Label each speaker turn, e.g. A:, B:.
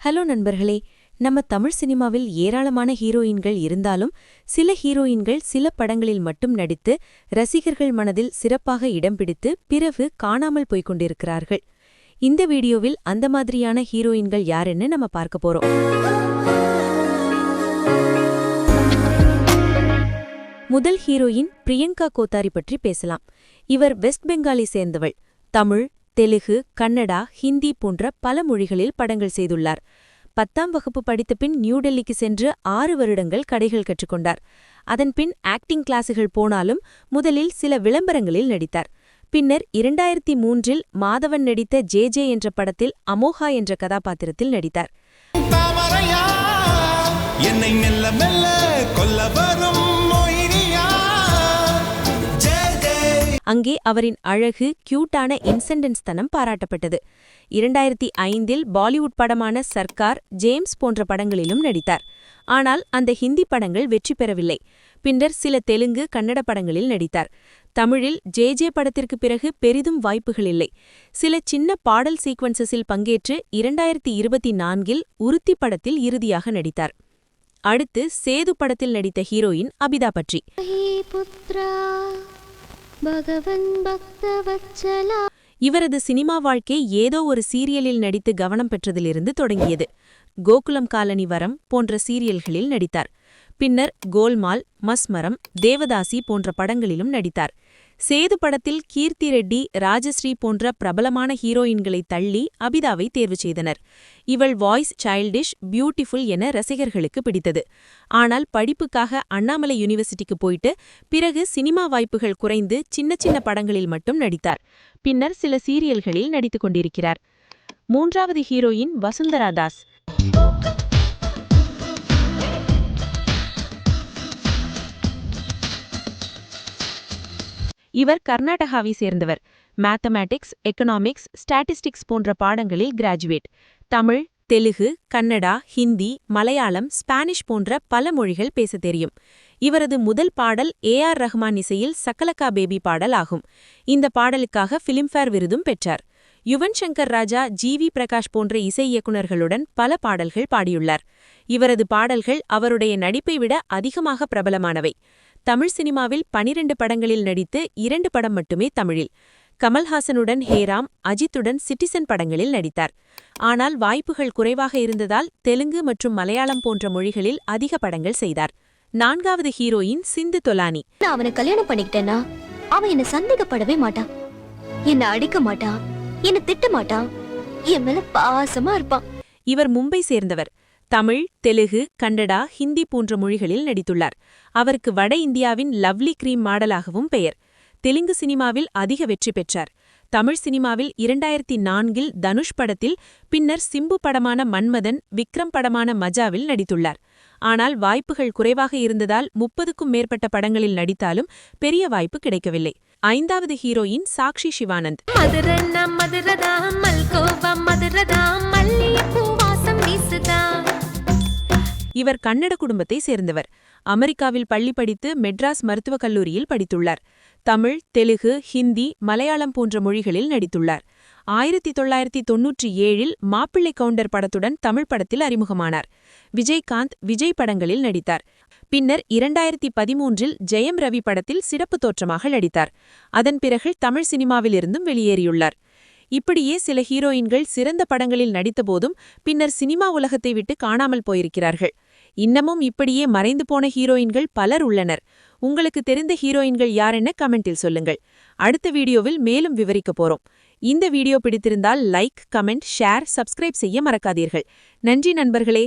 A: Hello நண்பர்களே, நம்ம தமிழ் சினிமாவில் ஏராளமான ஹீரோயின்கள் இருந்தாலும் சில ஹீரோயின்கள் சில படங்களில் மட்டும் நடித்து ரசிகர்கள் மனதில் சிறப்பாக இடம் பிடித்து பிறகு காணாமல் போய்க் கொண்டிருக்கிறார்கள். இந்த வீடியோவில் அந்த மாதிரியான ஹீரோயின்கள் யாருன்னு நம்ம பார்க்க போறோம். முதல் ஹீரோயின் பிரியங்கா கோத்தாரி பற்றி பேசலாம். இவர் வெஸ்ட் பெங்காலை சேர்ந்தவள். தமிழ், தெலுங்கு, கன்னடா, ஹிந்தி போன்ற பல மொழிகளில் படங்கள் செய்துள்ளார். 10ஆம் வகுப்பு படித்த பின் நியூடெல்லிக்கு சென்று 6 வருடங்கள் கடைகள் கற்றுக்கொண்டார். அதன்பின் ஆக்டிங் கிளாஸுகள் போனாலும் முதலில் சில விளம்பரங்களில் நடித்தார். பின்னர் 2003இல் மாதவன் நடித்த ஜே என்ற படத்தில் அமோகா என்ற கதாபாத்திரத்தில் நடித்தார். அங்கே அவரின் அழகு, கியூட்டான இன்சென்டன்ஸ் தனம் பாராட்டப்பட்டது. 2005இல் பாலிவுட் படமான சர்க்கார், ஜேம்ஸ் போன்ற படங்களிலும் நடித்தார். ஆனால் அந்த ஹிந்தி படங்கள் வெற்றி பெறவில்லை. பின்னர் சில தெலுங்கு, கன்னட படங்களில் நடித்தார். தமிழில் ஜே படத்திற்கு பிறகு பெரிதும் வாய்ப்புகள் இல்லை. சில சின்ன பாடல் சீக்வன்சஸில் பங்கேற்று 2024இல் உருத்தி படத்தில் இறுதியாக நடித்தார். அடுத்து சேது படத்தில் நடித்த ஹீரோயின் அபிதா பற்றி. இவரது சினிமா வாழ்க்கை ஏதோ ஒரு சீரியலில் நடித்து கவனம் பெற்றதிலிருந்து தொடங்கியது. கோகுலம் காலனி வரம் போன்ற சீரியல்களில் நடித்தார். பின்னர் கோல்மால், மஸ்மரம், தேவதாசி போன்ற படங்களிலும் நடித்தார். சேது படத்தில் கீர்த்தி ரெட்டி, ராஜஸ்ரீ போன்ற பிரபலமான ஹீரோயின்களை தள்ளி அபிதாவை தேர்வு செய்தனர். இவள் வாய்ஸ் சைல்டிஷ், பியூட்டிஃபுல் என ரசிகர்களுக்கு பிடித்தது. ஆனால் படிப்புக்காக அண்ணாமலை யூனிவர்சிட்டிக்கு போயிட்டு பிறகு சினிமா வாய்ப்புகள் குறைந்து சின்ன சின்ன படங்களில் மட்டும் நடித்தார். பின்னர் சில சீரியல்களில் நடித்துக் கொண்டிருக்கிறார். 3வது ஹீரோயின் வசுந்தரா தாஸ். இவர் கர்நாடகாவை சேர்ந்தவர். மேத்தமேட்டிக்ஸ், எக்கனாமிக்ஸ், ஸ்டாட்டிஸ்டிக்ஸ் போன்ற பாடங்களில் கிராஜுவேட். தமிழ், தெலுங்கு, கன்னடா, ஹிந்தி, மலையாளம், ஸ்பானிஷ் போன்ற பல மொழிகள் பேச தெரியும். இவரது முதல் பாடல் ஏஆர் ரஹ்மான் இசையில் சக்கலக்கா பேபி பாடல் ஆகும். இந்த பாடலுக்காக பிலிம்பேர் விருதும் பெற்றார். யுவன் சங்கர் ராஜா, ஜி.வி. பிரகாஷ் போன்ற இசை இயக்குநர்களுடன் பல பாடல்கள் பாடியுள்ளார். இவரது பாடல்கள் அவருடைய நடிப்பை விட அதிகமாக பிரபலமானவை. தமிழ் சினிமாவில் 12 படங்களில் நடித்து 2 படம் மட்டுமே தமிழில். கமல்ஹாசனுடன் ஹேராம், அஜித்துடன் சிட்டிசன் படங்களில் நடித்தார். ஆனால் வாய்ப்புகள் குறைவாக இருந்ததால் தெலுங்கு மற்றும் மலையாளம் போன்ற மொழிகளில் அதிக படங்கள் செய்தார். 4வது ஹீரோயின் சிந்து தொலானி.
B: நான் அவனை கல்யாணம் பண்ணிக்கிட்டேன்னா அவன் என்ன சந்தேகப்படவே மாட்டான், என்ன அடிக்க மாட்டான், என்ன திட்ட மாட்டான், என் மேல பாசமா இருப்பான்.
A: இவர் மும்பை சேர்ந்தவர். தமிழ், தெலுங்கு, கன்னடா, ஹிந்தி போன்ற மொழிகளில் நடித்துள்ளார். அவருக்கு வட இந்தியாவின் லவ்லி கிரீம் மாடலாகவும் பெயர். தெலுங்கு சினிமாவில் அதிக வெற்றி பெற்றார். தமிழ் சினிமாவில் 2004இல் தனுஷ் படத்தில், பின்னர் சிம்பு படமான மன்மதன், விக்ரம் படமான மஜாவில் நடித்துள்ளார். ஆனால் வாய்ப்புகள் குறைவாக இருந்ததால் 30க்கும் மேற்பட்ட படங்களில் நடித்தாலும் பெரிய வாய்ப்பு கிடைக்கவில்லை. 5வது ஹீரோயின் சாக்ஷி சிவானந்த். இவர் கன்னட குடும்பத்தை சேர்ந்தவர். அமெரிக்காவில் பள்ளி படித்து மெட்ராஸ் மருத்துவக் கல்லூரியில் படித்துள்ளார். தமிழ், தெலுங்கு, ஹிந்தி, மலையாளம் போன்ற மொழிகளில் நடித்துள்ளார். 1997இல் மாப்பிள்ளை கவுண்டர் படத்துடன் தமிழ் படத்தில் அறிமுகமானார். விஜயகாந்த், விஜய் படங்களில் நடித்தார். பின்னர் 2013இல் ஜெயம் ரவி படத்தில் சிறப்பு தோற்றமாக நடித்தார். அதன் பிறகு தமிழ் சினிமாவிலிருந்தும் வெளியேறியுள்ளார். இப்படியே சில ஹீரோயின்கள் சிறந்த படங்களில் நடித்தபோதும் பின்னர் சினிமா உலகத்தை விட்டு காணாமல் போயிருக்கிறார்கள். இன்னமும் இப்படியே மறைந்து போன ஹீரோயின்கள் பலர் உள்ளனர். உங்களுக்கு தெரிந்த ஹீரோயின்கள் யாரென கமெண்டில் சொல்லுங்கள். அடுத்த வீடியோவில் மேலும் விவரிக்கப் போறோம். இந்த வீடியோ பிடித்திருந்தால் லைக், கமெண்ட், ஷேர், சப்ஸ்கிரைப் செய்ய மறக்காதீர்கள். நன்றி நண்பர்களே.